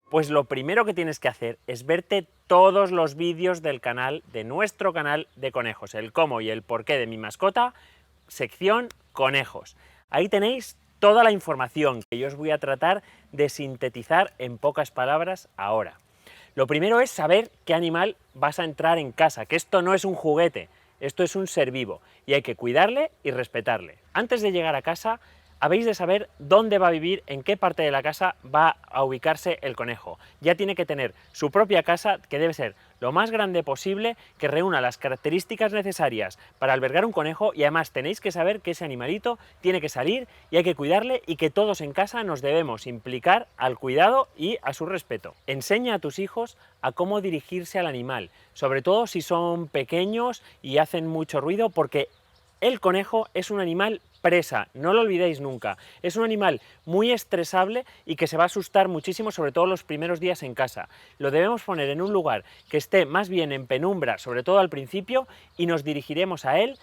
Pues lo primero que tienes que hacer es verte todos los vídeos del canal, de nuestro canal de conejos, el cómo y el porqué de mi mascota, sección conejos. Ahí tenéis toda la información que yo os voy a tratar de sintetizar en pocas palabras ahora. Lo primero es saber qué animal vas a entrar en casa, que esto no es un juguete, esto es un ser vivo y hay que cuidarle y respetarle. Antes de llegar a casa, habéis de saber dónde va a vivir, en qué parte de la casa va a ubicarse el conejo. Ya tiene que tener su propia casa, que debe ser lo más grande posible, que reúna las características necesarias para albergar un conejo, y además tenéis que saber que ese animalito tiene que salir y hay que cuidarle, y que todos en casa nos debemos implicar al cuidado y a su respeto. Enseña a tus hijos a cómo dirigirse al animal, sobre todo si son pequeños y hacen mucho ruido, porque el conejo es un animal presa, no lo olvidéis nunca. Es un animal muy estresable y que se va a asustar muchísimo, sobre todo los primeros días en casa. Lo debemos poner en un lugar que esté más bien en penumbra, sobre todo al principio, y nos dirigiremos a él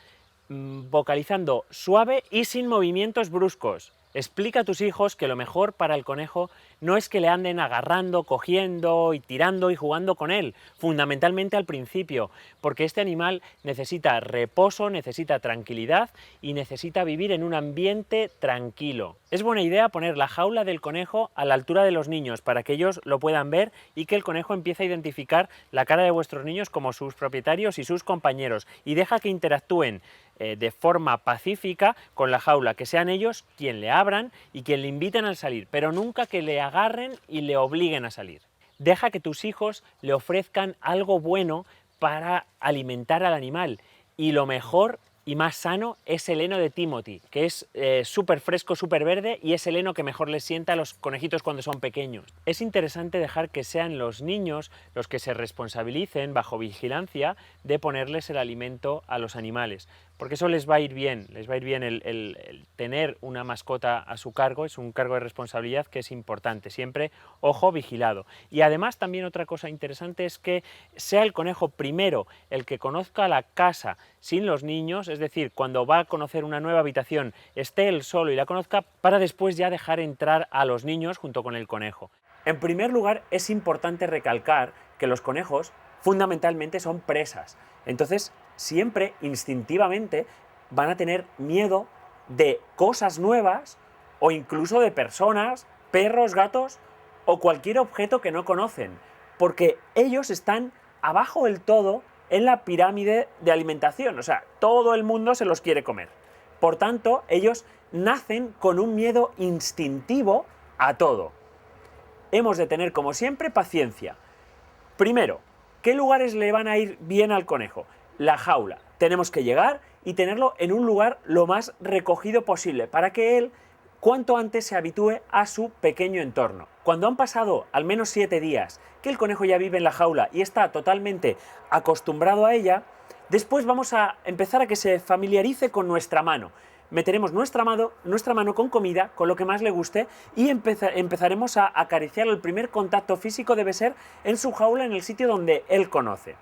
vocalizando suave y sin movimientos bruscos. Explica a tus hijos que lo mejor para el conejo no es que le anden agarrando, cogiendo y tirando y jugando con él, fundamentalmente al principio, porque este animal necesita reposo, necesita tranquilidad y necesita vivir en un ambiente tranquilo. Es buena idea poner la jaula del conejo a la altura de los niños para que ellos lo puedan ver y que el conejo empiece a identificar la cara de vuestros niños como sus propietarios y sus compañeros, y deja que interactúen de forma pacífica con la jaula, que sean ellos quien le abran y quien le inviten a salir, pero nunca que le agarren y le obliguen a salir. Deja que tus hijos le ofrezcan algo bueno para alimentar al animal, y lo mejor y más sano es el heno de Timothy, que es súper fresco, súper verde, y es el heno que mejor les sienta a los conejitos cuando son pequeños. Es interesante dejar que sean los niños los que se responsabilicen, bajo vigilancia, de ponerles el alimento a los animales, porque eso les va a ir bien, el tener una mascota a su cargo. Es un cargo de responsabilidad que es importante, siempre ojo vigilado. Y además también otra cosa interesante es que sea el conejo primero el que conozca la casa sin los niños, es decir, cuando va a conocer una nueva habitación esté él solo y la conozca, para después ya dejar entrar a los niños junto con el conejo. En primer lugar, es importante recalcar que los conejos fundamentalmente son presas, entonces siempre instintivamente van a tener miedo de cosas nuevas o incluso de personas, perros, gatos o cualquier objeto que no conocen, porque ellos están abajo del todo en la pirámide de alimentación, o sea, todo el mundo se los quiere comer. Por tanto, ellos nacen con un miedo instintivo a todo. Hemos de tener, como siempre, paciencia. Primero, ¿qué lugares le van a ir bien al conejo? La jaula. Tenemos que llegar y tenerlo en un lugar lo más recogido posible, para que él cuanto antes se habitúe a su pequeño entorno. Cuando han pasado al menos 7 días que el conejo ya vive en la jaula y está totalmente acostumbrado a ella, después vamos a empezar a que se familiarice con nuestra mano. Meteremos nuestra mano con comida, con lo que más le guste, y empezaremos a acariciar. El primer contacto físico debe ser en su jaula, en el sitio donde él conoce.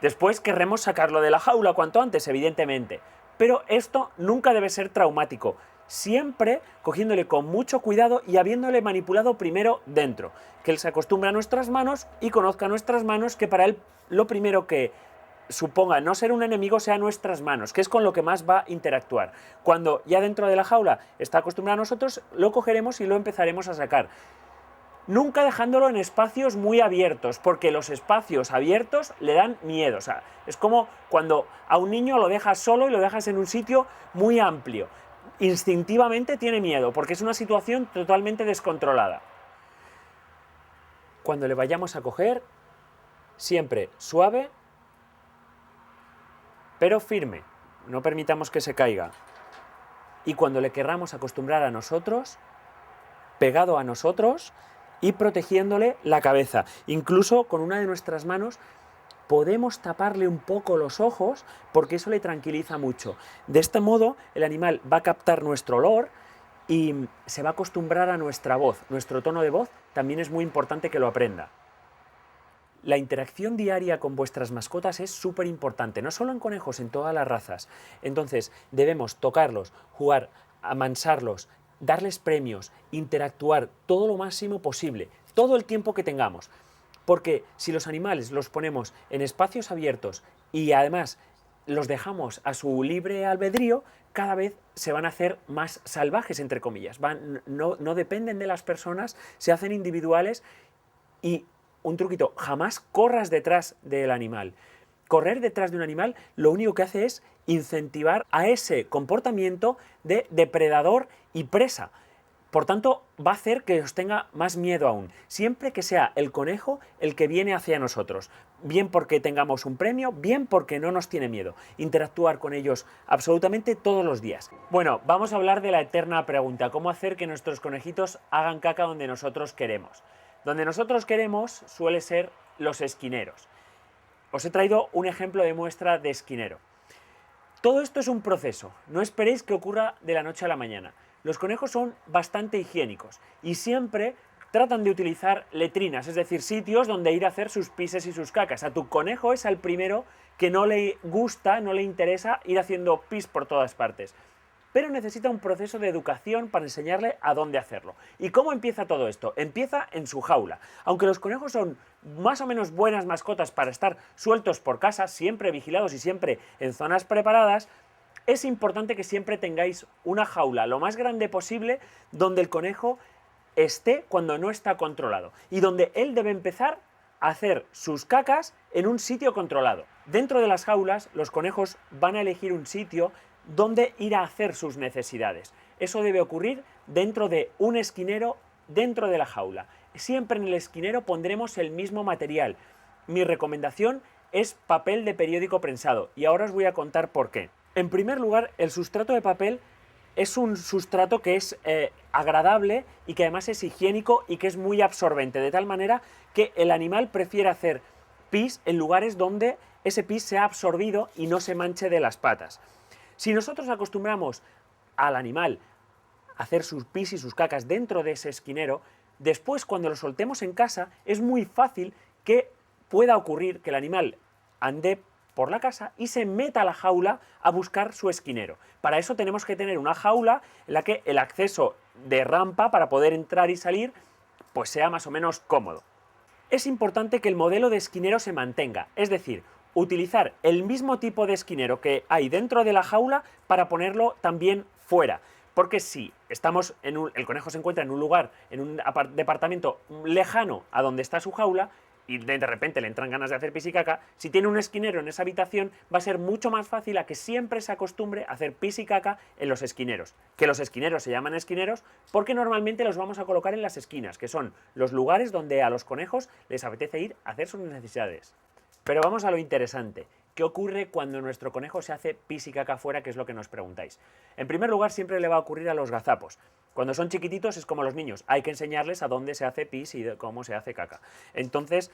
Después querremos sacarlo de la jaula cuanto antes, evidentemente, pero esto nunca debe ser traumático, siempre cogiéndole con mucho cuidado y habiéndole manipulado primero dentro, que él se acostumbre a nuestras manos y conozca nuestras manos, que para él lo primero que suponga no ser un enemigo sea nuestras manos, que es con lo que más va a interactuar. Cuando ya dentro de la jaula está acostumbrado a nosotros, lo cogeremos y lo empezaremos a sacar. Nunca dejándolo en espacios muy abiertos, porque los espacios abiertos le dan miedo. O sea, es como cuando a un niño lo dejas solo y lo dejas en un sitio muy amplio. Instintivamente tiene miedo, porque es una situación totalmente descontrolada. Cuando le vayamos a coger, siempre suave, pero firme. No permitamos que se caiga. Y cuando le querramos acostumbrar a nosotros, pegado a nosotros y protegiéndole la cabeza. Incluso con una de nuestras manos podemos taparle un poco los ojos, porque eso le tranquiliza mucho. De este modo el animal va a captar nuestro olor y se va a acostumbrar a nuestra voz. Nuestro tono de voz también es muy importante que lo aprenda. La interacción diaria con vuestras mascotas es súper importante, no solo en conejos, en todas las razas. Entonces debemos tocarlos, jugar, amansarlos, darles premios, interactuar todo lo máximo posible. todo el tiempo que tengamos. Porque si los animales los ponemos en espacios abiertos y además los dejamos a su libre albedrío, cada vez se van a hacer más salvajes, entre comillas. No dependen de las personas, se hacen individuales. Y un truquito, jamás corras detrás del animal. Correr detrás de un animal lo único que hace es incentivar a ese comportamiento de depredador y presa. Por tanto, va a hacer que os tenga más miedo aún. Siempre que sea el conejo el que viene hacia nosotros. Bien porque tengamos un premio, bien porque no nos tiene miedo. Interactuar con ellos absolutamente todos los días. Bueno, vamos a hablar de la eterna pregunta. ¿Cómo hacer que nuestros conejitos hagan caca donde nosotros queremos? Donde nosotros queremos suele ser los esquineros. Os he traído un ejemplo de muestra de esquinero. Todo esto es un proceso. No esperéis que ocurra de la noche a la mañana. Los conejos son bastante higiénicos y siempre tratan de utilizar letrinas, es decir, sitios donde ir a hacer sus pises y sus cacas. A tu conejo es al primero que no le gusta, no le interesa ir haciendo pis por todas partes. Pero necesita un proceso de educación para enseñarle a dónde hacerlo. ¿Y cómo empieza todo esto? Empieza en su jaula. Aunque los conejos son más o menos buenas mascotas para estar sueltos por casa, siempre vigilados y siempre en zonas preparadas, es importante que siempre tengáis una jaula lo más grande posible donde el conejo esté cuando no está controlado y donde él debe empezar a hacer sus cacas en un sitio controlado. Dentro de las jaulas, los conejos van a elegir un sitio donde ir a hacer sus necesidades. Eso debe ocurrir dentro de un esquinero, dentro de la jaula. Siempre en el esquinero pondremos el mismo material. Mi recomendación es papel de periódico prensado y ahora os voy a contar por qué. En primer lugar, el sustrato de papel es un sustrato que es agradable y que además es higiénico y que es muy absorbente, de tal manera que el animal prefiere hacer pis en lugares donde ese pis sea absorbido y no se manche de las patas. Si nosotros acostumbramos al animal a hacer sus pis y sus cacas dentro de ese esquinero, después cuando lo soltemos en casa es muy fácil que pueda ocurrir que el animal ande por la casa y se meta a la jaula a buscar su esquinero. Para eso tenemos que tener una jaula en la que el acceso de rampa para poder entrar y salir pues sea más o menos cómodo. Es importante que el modelo de esquinero se mantenga, es decir, utilizar el mismo tipo de esquinero que hay dentro de la jaula para ponerlo también fuera. Porque si estamos el conejo se encuentra en un lugar, en un departamento lejano a donde está su jaula, y de repente le entran ganas de hacer pis y caca, si tiene un esquinero en esa habitación va a ser mucho más fácil a que siempre se acostumbre a hacer pis y caca en los esquineros. Que los esquineros se llaman esquineros porque normalmente los vamos a colocar en las esquinas, que son los lugares donde a los conejos les apetece ir a hacer sus necesidades. Pero vamos a lo interesante. ¿Qué ocurre cuando nuestro conejo se hace pis y caca fuera? Que es lo que nos preguntáis. En primer lugar, siempre le va a ocurrir a los gazapos. Cuando son chiquititos es como los niños. Hay que enseñarles a dónde se hace pis y cómo se hace caca. Entonces,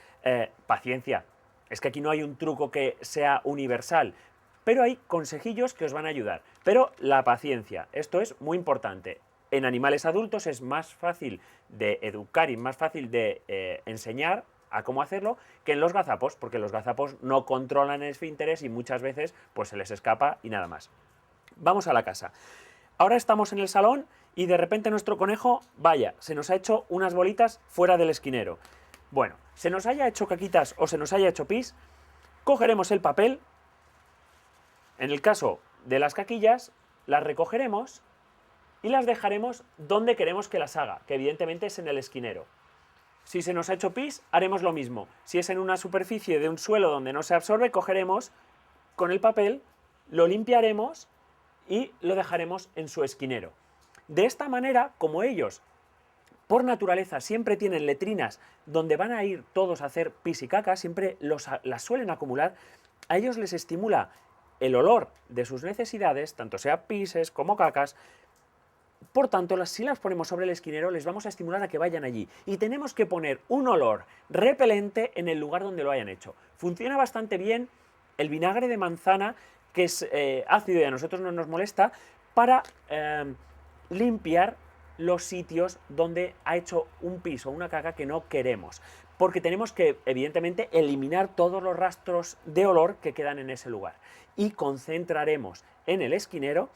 paciencia. Es que aquí no hay un truco que sea universal. Pero hay consejillos que os van a ayudar. Pero la paciencia. Esto es muy importante. En animales adultos es más fácil de educar y más fácil de enseñar a cómo hacerlo que en los gazapos, porque los gazapos no controlan esfínteres y muchas veces pues se les escapa y nada más. Vamos a la casa. Ahora estamos en el salón y de repente nuestro conejo, vaya, se nos ha hecho unas bolitas fuera del esquinero. Bueno, se nos haya hecho caquitas o se nos haya hecho pis, cogeremos el papel, en el caso de las caquillas, las recogeremos y las dejaremos donde queremos que las haga, que evidentemente es en el esquinero. Si se nos ha hecho pis, haremos lo mismo. Si es en una superficie de un suelo donde no se absorbe, cogeremos con el papel, lo limpiaremos y lo dejaremos en su esquinero. De esta manera, como ellos, por naturaleza, siempre tienen letrinas donde van a ir todos a hacer pis y caca, siempre las suelen acumular, a ellos les estimula el olor de sus necesidades, tanto sea pises como cacas. Por tanto, si las ponemos sobre el esquinero, les vamos a estimular a que vayan allí. Y tenemos que poner un olor repelente en el lugar donde lo hayan hecho. Funciona bastante bien el vinagre de manzana, que es ácido y a nosotros no nos molesta, para limpiar los sitios donde ha hecho un pis o una caca que no queremos. Porque tenemos que, evidentemente, eliminar todos los rastros de olor que quedan en ese lugar. Y concentraremos en el esquinero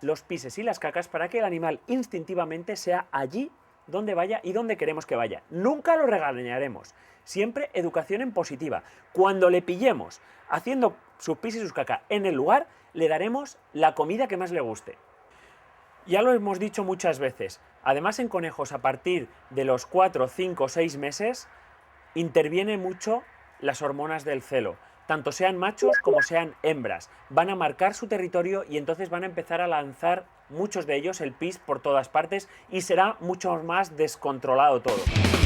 los pises y las cacas para que el animal instintivamente sea allí dónde vaya y dónde queremos que vaya. Nunca lo regañaremos. Siempre educación en positiva. Cuando le pillemos haciendo sus pis y sus caca en el lugar, le daremos la comida que más le guste. Ya lo hemos dicho muchas veces. Además, en conejos, a partir de los 4, 5, 6 meses, interviene mucho las hormonas del celo. Tanto sean machos como sean hembras. Van a marcar su territorio y entonces van a empezar a lanzar muchos de ellos el pis por todas partes y será mucho más descontrolado todo.